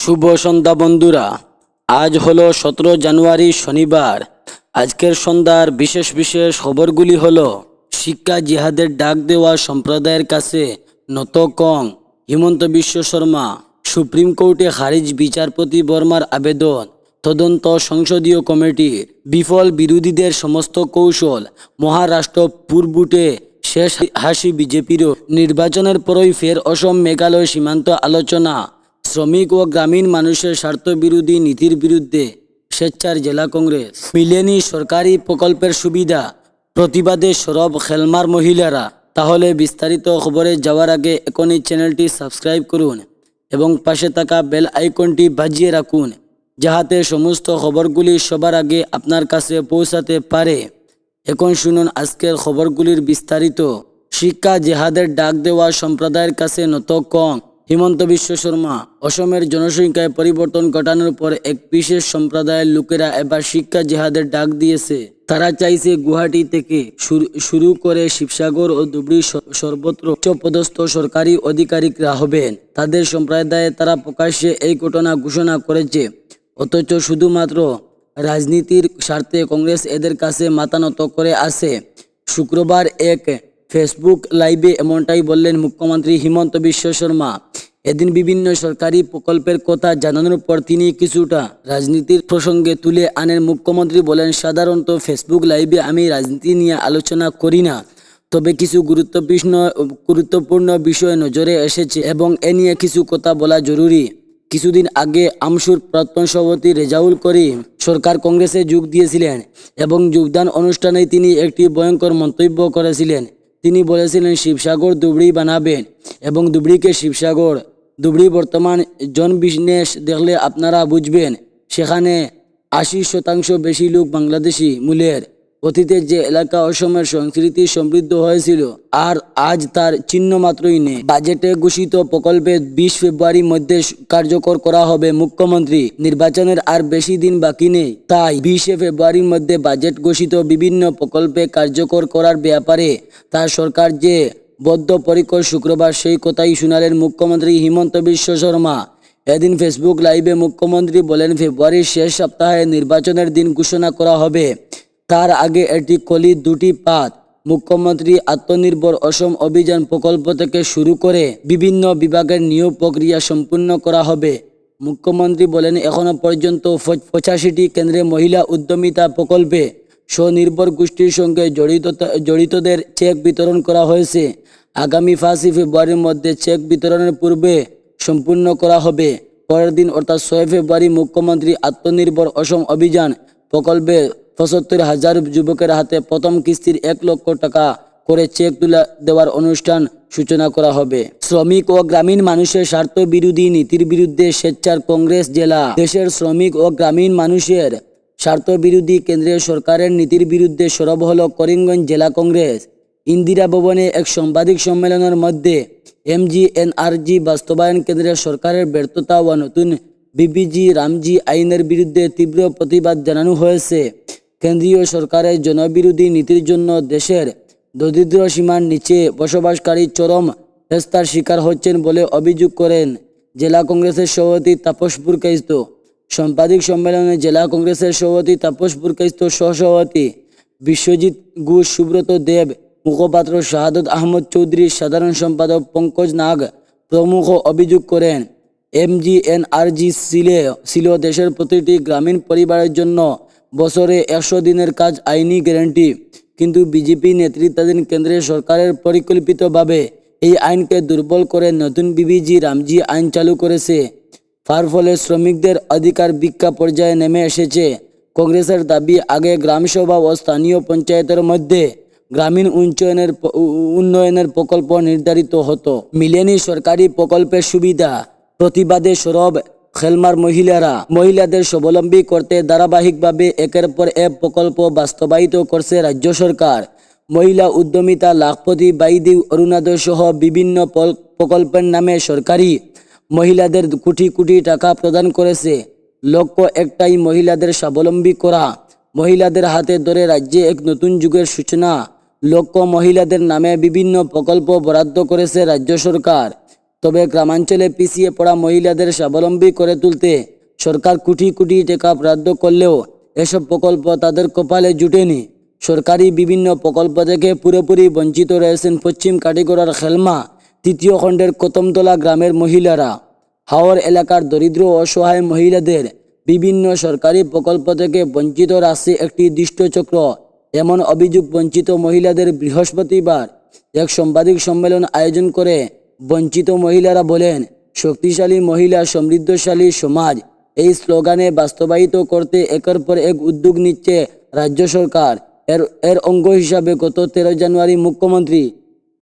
শুভ সন্ধ্যা বন্ধুরা। আজ হলো 17 জানুয়ারি শনিবার। আজকের সন্ধ্যার বিশেষ বিশেষ খবরগুলি হলো: শিক্ষা জিহাদের ডাক দেওয়া সম্প্রদায়ের কাছে নত কং হিমন্ত বিশ্ব শর্মা, সুপ্রিম কোর্টে খারিজ বিচারপতি বর্মার আবেদন, তদন্ত সংসদীয় কমিটির, বিফল বিরোধীদের সমস্ত কৌশল, মহারাষ্ট্র পূর্বুটে শেষ হাসি বিজেপিরও, নির্বাচনের পরই ফের অসম মেঘালয় সীমান্ত আলোচনা, শ্রমিক ও গ্রামীণ মানুষের স্বার্থবিরোধী নীতির বিরুদ্ধে স্বেচ্ছার জেলা কংগ্রেস, মিলেনি সরকারি প্রকল্পের সুবিধা, প্রতিবাদে সরব খেলমার মহিলারা। তাহলে বিস্তারিত খবরে যাওয়ার আগে এখনই চ্যানেলটি সাবস্ক্রাইব করুন এবং পাশে থাকা বেল আইকনটি বাজিয়ে রাখুন, যাহাতে সমস্ত খবরগুলি সবার আগে আপনার কাছে পৌঁছাতে পারে। এখন শুনুন আজকের খবরগুলির বিস্তারিত। শিক্ষা জেহাদের ডাক দেওয়া সম্প্রদায়ের কাছে নত কং হিমন্ত বিশ্ব শর্মা। অসমের জনসংখ্যায় পরিবর্তন ঘটানোর পর এক বিশেষ সম্প্রদায়ের লোকেরা এবার শিক্ষা জেহাদের ডাক দিয়েছে। তারা চাইছে গুয়াহাটি থেকে শুরু করে শিবসাগর ও ধুবড়ী সর্বত্র উচ্চপদস্থ সরকারি আধিকারিকরা হবেন তাদের সম্প্রদায়ে। তারা প্রকাশ্যে এই ঘটনা ঘোষণা করেছে, অথচ শুধুমাত্র রাজনীতির স্বার্থে কংগ্রেস এদের কাছে মাথা নত করে আছে। শুক্রবার এক ফেসবুক লাইভে এমনটাই বললেন মুখ্যমন্ত্রী হিমন্ত বিশ্ব শর্মা। এদিন বিভিন্ন সরকারি প্রকল্পের কথা জানানোর পর তিনি কিছুটা রাজনীতির প্রসঙ্গে তুলে আনেন। মুখ্যমন্ত্রী বলেন, সাধারণত ফেসবুক লাইভে আমি রাজনীতি নিয়ে আলোচনা করি না, তবে কিছু গুরুত্বপূর্ণ বিষয় নজরে এসেছে এবং এ নিয়ে কিছু কথা বলা জরুরি। কিছুদিন আগে আমসুর প্রাক্তন সভাপতি রেজাউল করিম সরকার কংগ্রেসে যোগ দিয়েছিলেন এবং যোগদান অনুষ্ঠানে তিনি একটি ভয়ঙ্কর মন্তব্য করেছিলেন। তিনি বলেছিলেন শিবসাগর ধুবড়ী বানাবেন এবং ধুবড়ীকে শিবসাগর। ধুবড়ী বর্তমান জন বিজনেস দেখলে আপনারা বুঝবেন, সেখানে 80% বেশি লোক বাংলাদেশি মূলের। অতীতে যে এলাকা অসমের সংস্কৃতি সমৃদ্ধ হয়েছিল আর আজ তার চিহ্ন মাত্রই নেই। বাজেটে ঘোষিত প্রকল্পে 20 ফেব্রুয়ারির মধ্যে কার্যকর করা হবে। মুখ্যমন্ত্রী, নির্বাচনের আর বেশি দিন বাকি নেই, তাই 20 ফেব্রুয়ারির মধ্যে বাজেট ঘোষিত বিভিন্ন প্রকল্পে কার্যকর করার ব্যাপারে তার সরকার যে বদ্ধপরিকর, শুক্রবার সেই কথাই শুনালেন মুখ্যমন্ত্রী হিমন্ত বিশ্ব শর্মা। এদিন ফেসবুক লাইভে মুখ্যমন্ত্রী বলেন, ফেব্রুয়ারির শেষ সপ্তাহে নির্বাচনের দিন ঘোষণা করা হবে, তার আগে এটি কলি দুটি পাত। মুখ্যমন্ত্রী আত্মনির্ভর অসম অভিযান প্রকল্প থেকে শুরু করে বিভিন্ন বিভাগের নিয়োগ প্রক্রিয়া সম্পূর্ণ করা হবে। মুখ্যমন্ত্রী বলেন, এখনো পর্যন্ত 85টি কেন্দ্রে মহিলা উদ্যমিতা প্রকল্পে স্বনির্ভর গোষ্ঠীর সঙ্গে জড়িতদের চেক বিতরণ করা হয়েছে। আগামী 5 ফেব্রুয়ারির মধ্যে চেক বিতরণের পূর্বে সম্পূর্ণ করা হবে। পরের দিন অর্থাৎ 6 ফেব্রুয়ারি মুখ্যমন্ত্রী আত্মনির্ভর অসম অভিযান প্রকল্পে 75,000 যুবকের হাতে প্রথম কিস্তির 1 লক্ষ টাকা করে চেক তুলে দেওয়ার অনুষ্ঠান সূচনা করা হবে। শ্রমিক ও গ্রামীণ মানুষের স্বার্থ বিরোধী নীতির বিরুদ্ধে স্বেচ্ছার কংগ্রেস জেলা। দেশের শ্রমিক ও গ্রামীণ মানুষের স্বার্থ বিরোধী কেন্দ্রীয় সরকারের নীতির বিরুদ্ধে সরব হল করিমগঞ্জ জেলা কংগ্রেস। ইন্দিরা ভবনে এক সাংবাদিক সম্মেলনের মধ্যে MGNRG বাস্তবায়ন কেন্দ্রের সরকারের ব্যর্থতা ও নতুন বিবিজি রামজি আইনের বিরুদ্ধে তীব্র প্রতিবাদ জানানো হয়েছে। কেন্দ্রীয় সরকারের জনবিরোধী নীতির জন্য দেশের দরিদ্র সীমার নিচে বসবাসকারী চরম হেস্তার শিকার হচ্ছেন বলে অভিযোগ করেন জেলা কংগ্রেসের সভাপতি তাপস পুরকাইস্ত। সাংবাদিক সম্মেলনে জেলা কংগ্রেসের সভাপতি তাপস পুরকাইস্ত, সহসভাপতি বিশ্বজিৎ ঘোষ, সুব্রত দেব, মুখপাত্র শাহাদত আহমদ চৌধুরী, সাধারণ সম্পাদক পঙ্কজ নাগ প্রমুখ অভিযোগ করেন, MGNRG ছিল দেশের প্রতিটি গ্রামীণ পরিবারের জন্য বছরে 100 দিনের কাজ আইনি গ্যারান্টি। কিন্তু বিজেপি নেতৃত্বাধীন কেন্দ্রের সরকারের পরিকল্পিতভাবে এই আইনকে দুর্বল করে নতুন বিবিজি রামজি আইন চালু করেছে। তার ফলে শ্রমিকদের অধিকার ভিক্ষা পর্যায়ে নেমে এসেছে। কংগ্রেসের দাবি, আগে গ্রামসভা ও স্থানীয় পঞ্চায়েতের মধ্যে গ্রামীণ উন্নয়নের প্রকল্প নির্ধারিত হতো, মিলেনি সরকারি প্রকল্পের সুবিধা। প্রতিবাদে সরব খেলমার মহিলারা। মহিলাদের স্বাবলম্বী করতে ধারাবাহিকভাবে একের পর এক প্রকল্প বাস্তবায়িত করছে রাজ্য সরকার। মহিলা উদ্যমিতা, লাখপতি বাইদি অরুণোদয় সহ বিভিন্ন প্রকল্পের নামে সরকারি মহিলাদের কোটি কোটি টাকা প্রদান করেছে। লক্ষ্য একটাই, মহিলাদের স্বাবলম্বী করা। মহিলাদের হাতে ধরে রাজ্যে এক নতুন যুগের সূচনা। লক্ষ্য, মহিলাদের নামে বিভিন্ন প্রকল্প বরাদ্দ করেছে রাজ্য সরকার। তবে গ্রামাঞ্চলে পিছিয়ে পড়া মহিলাদের স্বাবলম্বী করে তুলতে সরকার কোটি কোটি টাকা বরাদ্দ করলেও এসব প্রকল্প তাদের কপালে জুটেনি। সরকারি বিভিন্ন প্রকল্প থেকে পুরোপুরি বঞ্চিত রয়েছেন পশ্চিম কাটিগড়ার খেলমা তৃতীয় খণ্ডের কতমতলা গ্রামের মহিলারা। হাওর এলাকার দরিদ্র ও অসহায় মহিলাদের বিভিন্ন সরকারি প্রকল্প থেকে বঞ্চিত রাখছে একটি দুষ্টচক্র। এমন অভিযোগ বঞ্চিত মহিলাদের বৃহস্পতিবার এক সাংবাদিক সম্মেলন আয়োজন করে বঞ্চিত মহিলারা বলেন, শক্তিশালী মহিলা সমৃদ্ধশালী সমাজ এই স্লোগানে বাস্তবায়িত করতে একের পর এক উদ্যোগ নিচ্ছে রাজ্য সরকার। এর অঙ্গ হিসাবে গত 13 জানুয়ারি মুখ্যমন্ত্রী